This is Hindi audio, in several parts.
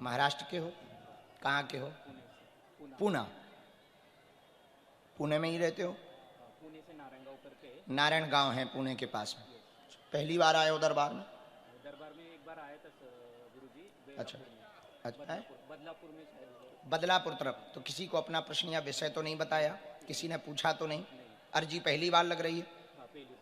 महाराष्ट्र के हो? कहाँ के हो? पूना। पुणे में ही रहते हो? पुणे से नारायण गांव करके नारायण गांव है पुणे के पास में। पहली बार आए हो दरबार में? दरबार में एक बार आया था गुरुजी। अच्छा अच्छा। बदलापुर में बदलापुर तरफ। तो किसी को अपना प्रश्न या विषय तो नहीं बताया? किसी ने पूछा तो नहीं? अर्जी पहली बार लग रही है? हाँ, पहली बार।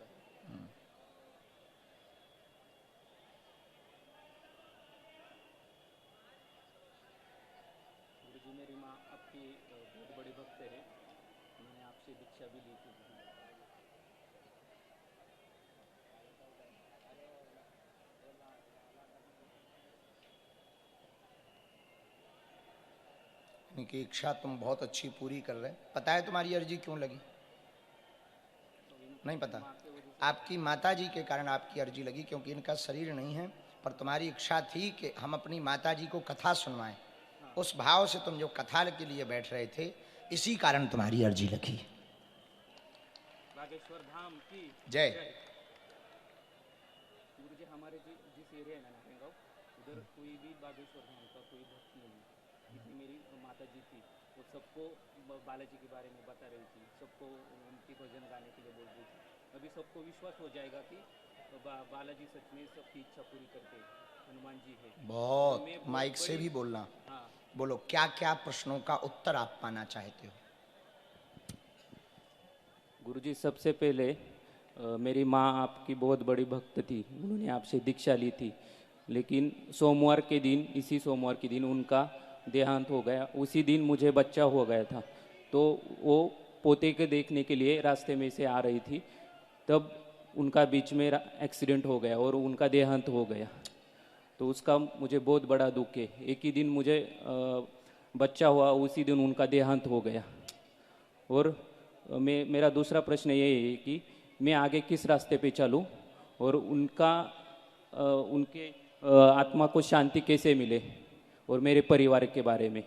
गुरुजी मेरी माँ आपकी बहुत बड़ी भक्त है, मैंने आपसे दीक्षा भी ली थी। इनकी इच्छा तुम बहुत अच्छी पूरी कर रहे। पता है तुम्हारी अर्जी क्यों लगी? नहीं पता? आपकी माता जी के कारण आपकी अर्जी लगी, क्योंकि इनका शरीर नहीं है, पर तुम्हारी इच्छा थी कि हम अपनी माता जी को कथा सुनवाएं। उस भाव से तुम जो कथा के लिए बैठ रहे थे, इसी कारण तुम्हारी अर्जी लगी। बागेश्वर धाम की जय। गुरुजी हमारे जिस एरिया है ना नारायण गांव, उधर कोई भी बागेश्वर धाम का कोई भक्त नहीं है। जितनी मेरी माता जी थी वो सबको बालाजी के बारे में बता रही थी, सबको उनकी भजन गाने के लिए बोल रही थी। अभी सबको विश्वास हो जाएगा कि बालाजी सच में सबकी इच्छा पूरी करते हनुमान जी है। बहुत माइक से भी बोलना। हाँ बोलो, क्या क्या प्रश्नों का उत्तर आप पाना चाहते हो? गुरुजी, सबसे पहले मेरी माँ आपकी बहुत बड़ी भक्त थी, उन्होंने आपसे दीक्षा ली थी, लेकिन सोमवार के दिन, इसी सोमवार के दिन उनका देहांत हो गया। उसी दिन मुझे बच्चा हो गया था, तो वो पोते के देखने के लिए रास्ते में से आ रही थी, तब उनका बीच में एक्सीडेंट हो गया और उनका देहांत हो गया। तो उसका मुझे बहुत बड़ा दुख है। एक ही दिन मुझे बच्चा हुआ, उसी दिन उनका देहांत हो गया। और मेरा दूसरा प्रश्न ये है कि मैं आगे किस रास्ते पे चलूं और उनके आत्मा को शांति कैसे मिले, और मेरे परिवार के बारे में।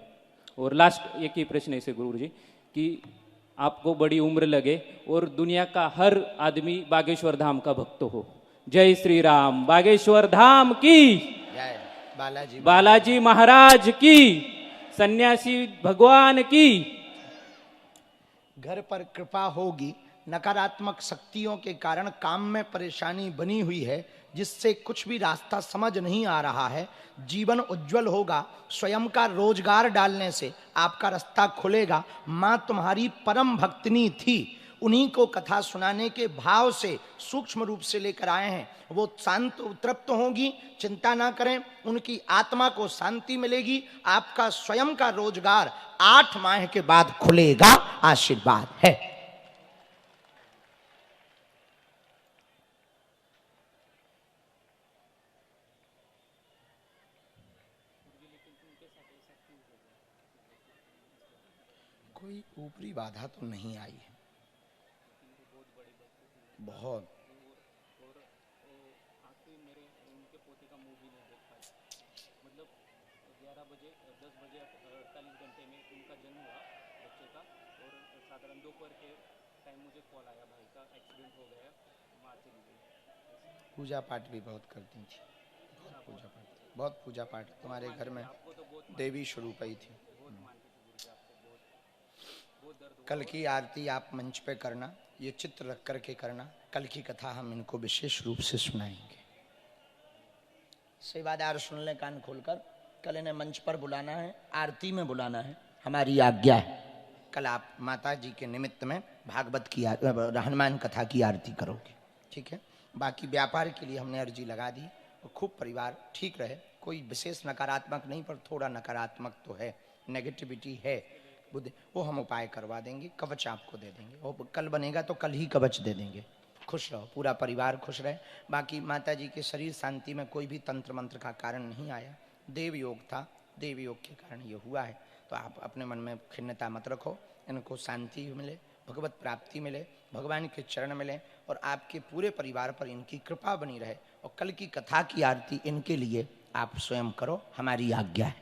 और लास्ट एक ही प्रश्न है से गुरु जी कि आपको बड़ी उम्र लगे और दुनिया का हर आदमी बागेश्वर धाम का भक्त हो। जय श्री राम। बागेश्वर धाम की जय। बालाजी महाराज की, सन्यासी भगवान की। घर पर कृपा होगी। नकारात्मक शक्तियों के कारण काम में परेशानी बनी हुई है, जिससे कुछ भी रास्ता समझ नहीं आ रहा है। जीवन उज्जवल होगा। स्वयं का रोजगार डालने से आपका रास्ता खुलेगा। माँ तुम्हारी परम भक्तिनी थी, उन्हीं को कथा सुनाने के भाव से सूक्ष्म रूप से लेकर आए हैं। वो शांत तृप्त होंगी, चिंता ना करें, उनकी आत्मा को शांति मिलेगी। आपका स्वयं का रोजगार 8 माह के बाद खुलेगा। आशीर्वाद है। कोई ऊपरी बाधा तो नहीं आई है। बहुत मेरे उनके पोते का मुंह भी नहीं देख पाए। मतलब 11 बजे 10 बजे 48 घंटे में उनका जन्म हुआ बच्चे का, और साधारण दोपहर के टाइम मुझे कॉल आया, भाई का एक्सीडेंट हो गया, माँ चली गई। पूजा पाठ भी बहुत करती थी। बहुत पूजा पाठ तुम्हारे घर में देवी स्वरूप ही थी। कल की आरती आप मंच पे करना, ये चित्र रख करके करना। कल की कथा हम इनको विशेष रूप से सुनाएंगे। सेवादार सुन ले कान खोलकर। कल इन्हें मंच पर बुलाना है, आरती में बुलाना है, हमारी आज्ञा है। कल आप माता जी के निमित्त में भागवत की हनुमान कथा की आरती करोगे, ठीक है? बाकी व्यापार के लिए हमने अर्जी लगा दी और खूब परिवार ठीक रहे। कोई विशेष नकारात्मक नहीं, पर थोड़ा नकारात्मक तो है, नेगेटिविटी है बुद्धि, वो हम उपाय करवा देंगे। कवच आपको दे देंगे, वो कल बनेगा तो कल ही कवच दे देंगे। खुश रहो, पूरा परिवार खुश रहे। बाकी माता जी के शरीर शांति में कोई भी तंत्र मंत्र का कारण नहीं आया। देव योग था, देव योग के कारण ये हुआ है। तो आप अपने मन में खिन्नता मत रखो। इनको शांति मिले, भगवत प्राप्ति मिले, भगवान के चरण मिले, और आपके पूरे परिवार पर इनकी कृपा बनी रहे। और कल की कथा की आरती इनके लिए आप स्वयं करो, हमारी आज्ञा है।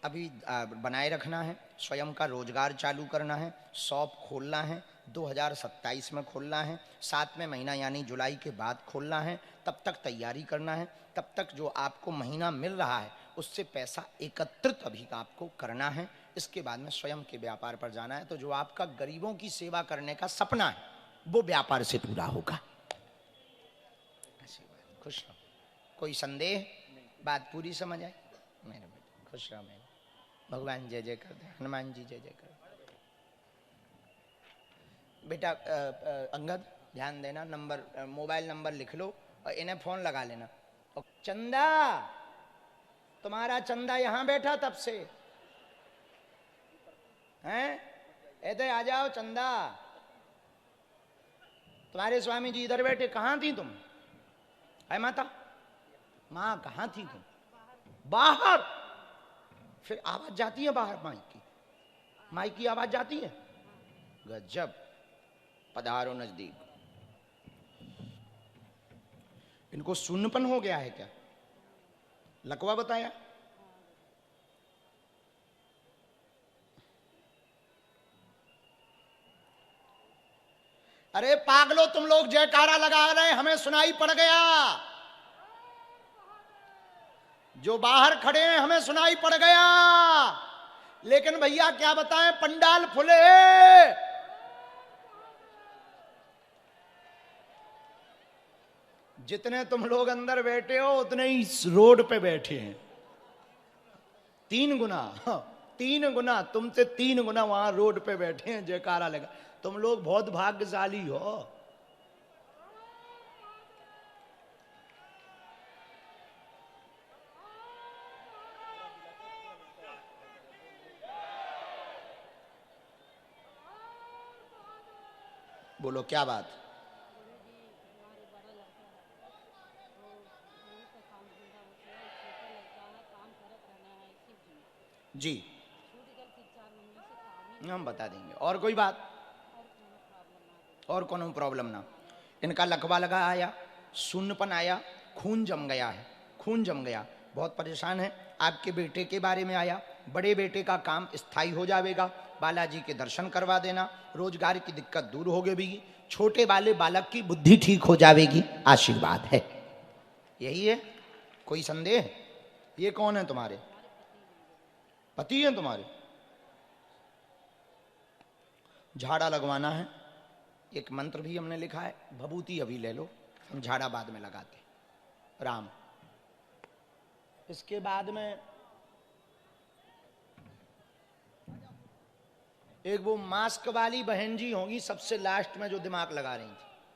अभी बनाए रखना है, स्वयं का रोजगार चालू करना है, शॉप खोलना है, 2027 में खोलना है, 7वें महीना यानी जुलाई के बाद खोलना है। तब तक तैयारी करना है, तब तक जो आपको महीना मिल रहा है उससे पैसा एकत्रित अभी आपको करना है। इसके बाद में स्वयं के व्यापार पर जाना है। तो जो आपका गरीबों की सेवा करने का सपना है वो व्यापार से पूरा होगा। खुश रहो। कोई संदेह? बात पूरी समझ आई? मेरे बेटे खुश रहो। मेरे भगवान जय जय कर दे, हनुमान जी जय जय कर दे। बेटा अंगद ध्यान देना, नंबर मोबाइल नंबर लिख लो और इन्हें फोन लगा लेना। और चंदा, तुम्हारा चंदा यहाँ बैठा तब से हैं? इधर आ जाओ चंदा। तुम्हारे स्वामी जी इधर बैठे, कहाँ थी तुम? है माता? माँ कहाँ थी तुम? बाहर। फिर आवाज जाती है बाहर माइक की? माइक की आवाज जाती है? गजब। पधारो नजदीक। इनको सुन्नपन हो गया है क्या? लकवा बताया? अरे पागलो, तुम लोग जयकारा लगा रहे, हमें सुनाई पड़ गया। जो बाहर खड़े हैं हमें सुनाई पड़ गया, लेकिन भैया क्या बताएं, पंडाल फुले। जितने तुम लोग अंदर बैठे हो उतने ही रोड पे बैठे हैं। 3 गुना, 3 गुना तुमसे 3 गुना वहां रोड पे बैठे हैं, जयकारा लगा। तुम लोग बहुत भाग्यशाली हो। बोलो क्या बात? जी हम बता देंगे। और कोई बात? और कोनो प्रॉब्लम ना। इनका लकवा लगा आया, सुन्नपन आया, खून जम गया है, खून जम गया, बहुत परेशान है। आपके बेटे के बारे में आया, बड़े बेटे का काम स्थायी हो जाएगा, बालाजी के दर्शन करवा देना, रोजगार की दिक्कत दूर हो गई, छोटे वाले बालक की बुद्धि ठीक हो जाएगी, आशीर्वाद है। यही है, कोई संदेह? ये कौन है तुम्हारे पति? हैं तुम्हारे? झाड़ा लगवाना है, एक मंत्र भी हमने लिखा है, भभूति अभी ले लो, हम झाड़ा बाद में लगाते। राम। इसके बाद में एक वो मास्क वाली बहन जी होंगी सबसे लास्ट में जो दिमाग लगा रही थी,